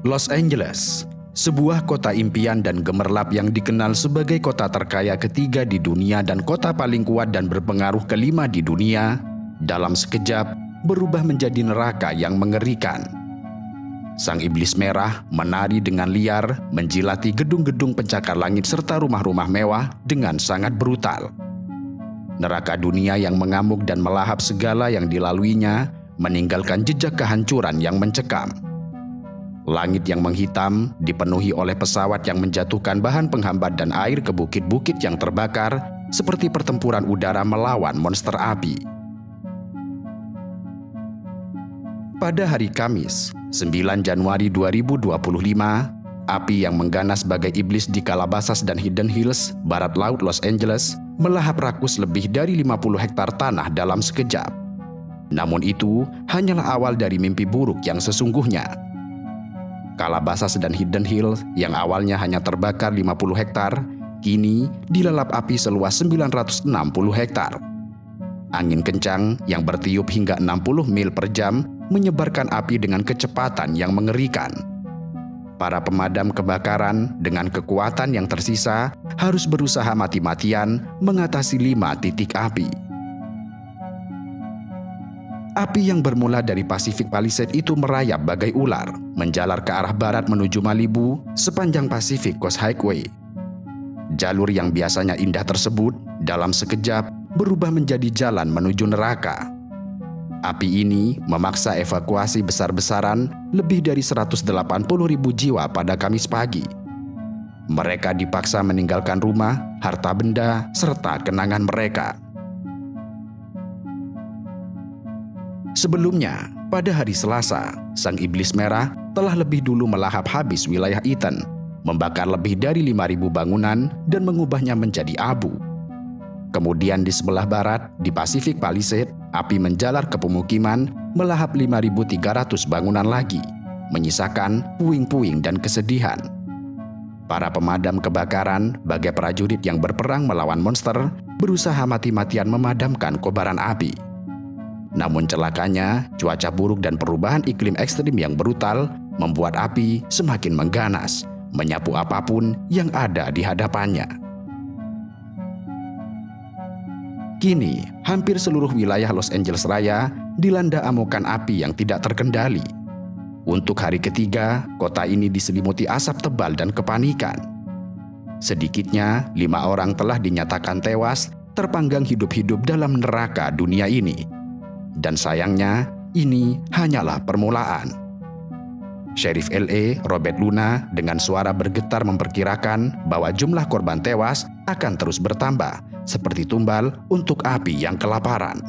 Los Angeles, sebuah kota impian dan gemerlap yang dikenal sebagai kota terkaya ketiga di dunia dan kota paling kuat dan berpengaruh kelima di dunia, dalam sekejap berubah menjadi neraka yang mengerikan. Sang iblis merah menari dengan liar, menjilati gedung-gedung pencakar langit serta rumah-rumah mewah dengan sangat brutal. Neraka dunia yang mengamuk dan melahap segala yang dilaluinya, meninggalkan jejak kehancuran yang mencekam. Langit yang menghitam dipenuhi oleh pesawat yang menjatuhkan bahan penghambat dan air ke bukit-bukit yang terbakar, seperti pertempuran udara melawan monster api. Pada hari Kamis, 9 Januari 2025, api yang mengganas bagai iblis di Calabasas dan Hidden Hills, barat laut Los Angeles, melahap rakus lebih dari 50 hektar tanah dalam sekejap. Namun itu hanyalah awal dari mimpi buruk yang sesungguhnya. Calabasas dan Hidden Hills yang awalnya hanya terbakar 50 hektar, kini dilalap api seluas 960 hektar. Angin kencang yang bertiup hingga 60 mil per jam menyebarkan api dengan kecepatan yang mengerikan. Para pemadam kebakaran dengan kekuatan yang tersisa harus berusaha mati-matian mengatasi 5 titik api. Api yang bermula dari Pacific Palisades itu merayap bagai ular, menjalar ke arah barat menuju Malibu sepanjang Pacific Coast Highway. Jalur yang biasanya indah tersebut dalam sekejap berubah menjadi jalan menuju neraka. Api ini memaksa evakuasi besar-besaran lebih dari 180.000 jiwa pada Kamis pagi. Mereka dipaksa meninggalkan rumah, harta benda, serta kenangan mereka. Sebelumnya, pada hari Selasa, sang iblis merah telah lebih dulu melahap habis wilayah Eaton, membakar lebih dari 5.000 bangunan dan mengubahnya menjadi abu. Kemudian di sebelah barat, di Pacific Palisades, api menjalar ke pemukiman, melahap 5.300 bangunan lagi, menyisakan puing-puing dan kesedihan. Para pemadam kebakaran, bagai prajurit yang berperang melawan monster, berusaha mati-matian memadamkan kobaran api. Namun celakanya, cuaca buruk dan perubahan iklim ekstrim yang brutal membuat api semakin mengganas, menyapu apapun yang ada di hadapannya. Kini, hampir seluruh wilayah Los Angeles Raya dilanda amukan api yang tidak terkendali. Untuk hari ketiga, kota ini diselimuti asap tebal dan kepanikan. Sedikitnya 5 orang telah dinyatakan tewas, terpanggang hidup-hidup dalam neraka dunia ini. Dan sayangnya, ini hanyalah permulaan. Sheriff LA, Robert Luna, dengan suara bergetar memperkirakan bahwa jumlah korban tewas akan terus bertambah, seperti tumbal untuk api yang kelaparan.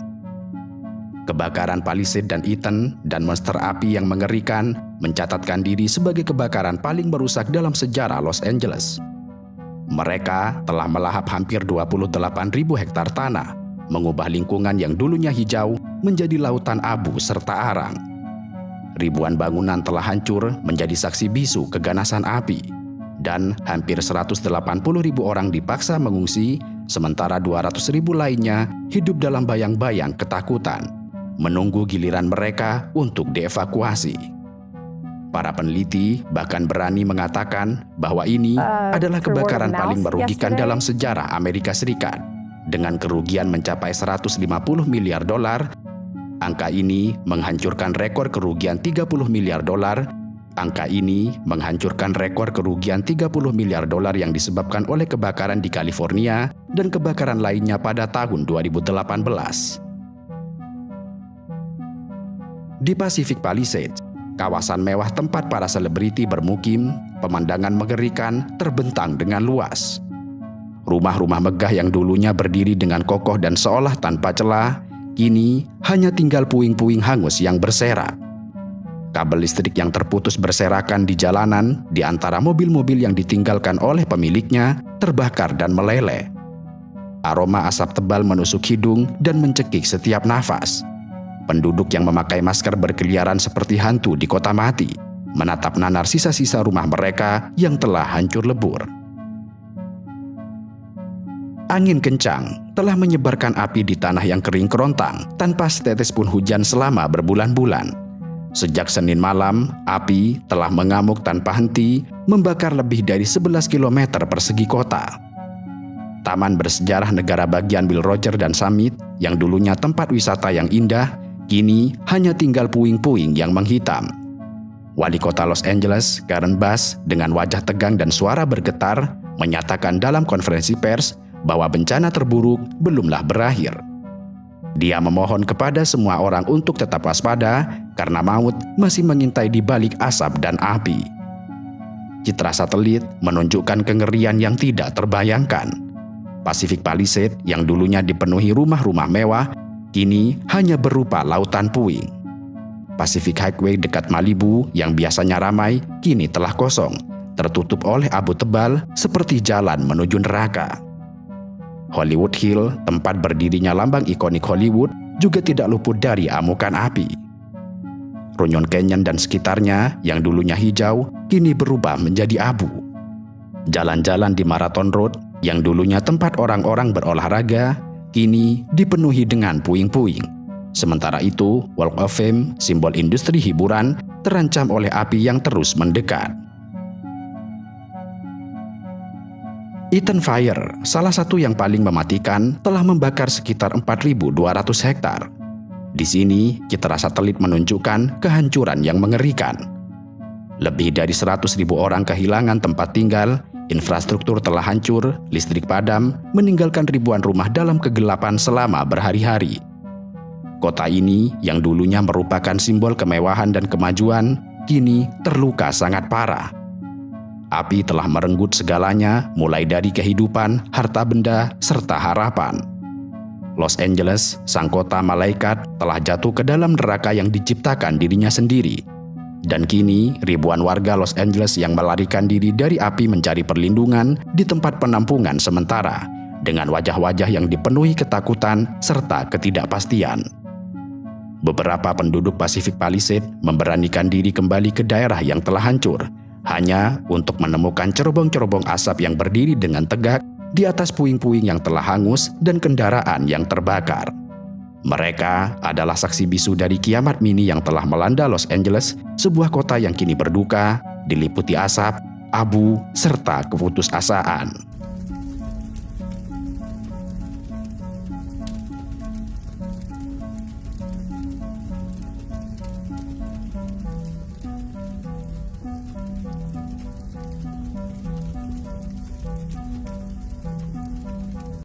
Kebakaran Palisades dan Eaton dan monster api yang mengerikan mencatatkan diri sebagai kebakaran paling merusak dalam sejarah Los Angeles. Mereka telah melahap hampir 28.000 hektar tanah, mengubah lingkungan yang dulunya hijau menjadi lautan abu serta arang. Ribuan bangunan telah hancur menjadi saksi bisu keganasan api, dan hampir 180.000 orang dipaksa mengungsi, sementara 200.000 lainnya hidup dalam bayang-bayang ketakutan, menunggu giliran mereka untuk dievakuasi. Para peneliti bahkan berani mengatakan bahwa ini adalah kebakaran paling merugikan dalam sejarah Amerika Serikat, dengan kerugian mencapai 150 miliar dolar. Angka ini menghancurkan rekor kerugian 30 miliar dolar. Angka ini menghancurkan rekor kerugian 30 miliar dolar yang disebabkan oleh kebakaran di California dan kebakaran lainnya pada tahun 2018. Di Pacific Palisades, kawasan mewah tempat para selebriti bermukim, pemandangan mengerikan terbentang dengan luas. Rumah-rumah megah yang dulunya berdiri dengan kokoh dan seolah tanpa celah, kini hanya tinggal puing-puing hangus yang berserak. Kabel listrik yang terputus berserakan di jalanan di antara mobil-mobil yang ditinggalkan oleh pemiliknya terbakar dan meleleh. Aroma asap tebal menusuk hidung dan mencekik setiap nafas. Penduduk yang memakai masker berkeliaran seperti hantu di kota mati, menatap nanar sisa-sisa rumah mereka yang telah hancur lebur. Angin kencang telah menyebarkan api di tanah yang kering kerontang tanpa setetes pun hujan selama berbulan-bulan. Sejak Senin malam, api telah mengamuk tanpa henti, membakar lebih dari 11 km persegi kota. Taman bersejarah negara bagian Will Rogers dan Summit, yang dulunya tempat wisata yang indah, kini hanya tinggal puing-puing yang menghitam. Wali kota Los Angeles, Karen Bass, dengan wajah tegang dan suara bergetar, menyatakan dalam konferensi pers bahwa bencana terburuk belumlah berakhir. Dia memohon kepada semua orang untuk tetap waspada karena maut masih mengintai di balik asap dan api. Citra satelit menunjukkan kengerian yang tidak terbayangkan. Pacific Palisades yang dulunya dipenuhi rumah-rumah mewah, kini hanya berupa lautan puing. Pacific Highway dekat Malibu yang biasanya ramai, kini telah kosong, tertutup oleh abu tebal seperti jalan menuju neraka. Hollywood Hill, tempat berdirinya lambang ikonik Hollywood, juga tidak luput dari amukan api. Runyon Canyon dan sekitarnya yang dulunya hijau, kini berubah menjadi abu. Jalan-jalan di Marathon Road, yang dulunya tempat orang-orang berolahraga, kini dipenuhi dengan puing-puing. Sementara itu, Walk of Fame, simbol industri hiburan, terancam oleh api yang terus mendekat. Eaton Fire, salah satu yang paling mematikan, telah membakar sekitar 4.200 hektar. Di sini, citra satelit menunjukkan kehancuran yang mengerikan. Lebih dari 100.000 orang kehilangan tempat tinggal, infrastruktur telah hancur, listrik padam, meninggalkan ribuan rumah dalam kegelapan selama berhari-hari. Kota ini, yang dulunya merupakan simbol kemewahan dan kemajuan, kini terluka sangat parah. Api telah merenggut segalanya, mulai dari kehidupan, harta benda, serta harapan. Los Angeles, sang kota malaikat, telah jatuh ke dalam neraka yang diciptakan dirinya sendiri. Dan kini, ribuan warga Los Angeles yang melarikan diri dari api mencari perlindungan di tempat penampungan sementara, dengan wajah-wajah yang dipenuhi ketakutan serta ketidakpastian. Beberapa penduduk Pacific Palisades memberanikan diri kembali ke daerah yang telah hancur, hanya untuk menemukan cerobong-cerobong asap yang berdiri dengan tegak di atas puing-puing yang telah hangus dan kendaraan yang terbakar. Mereka adalah saksi bisu dari kiamat mini yang telah melanda Los Angeles, sebuah kota yang kini berduka, diliputi asap, abu, serta keputusasaan.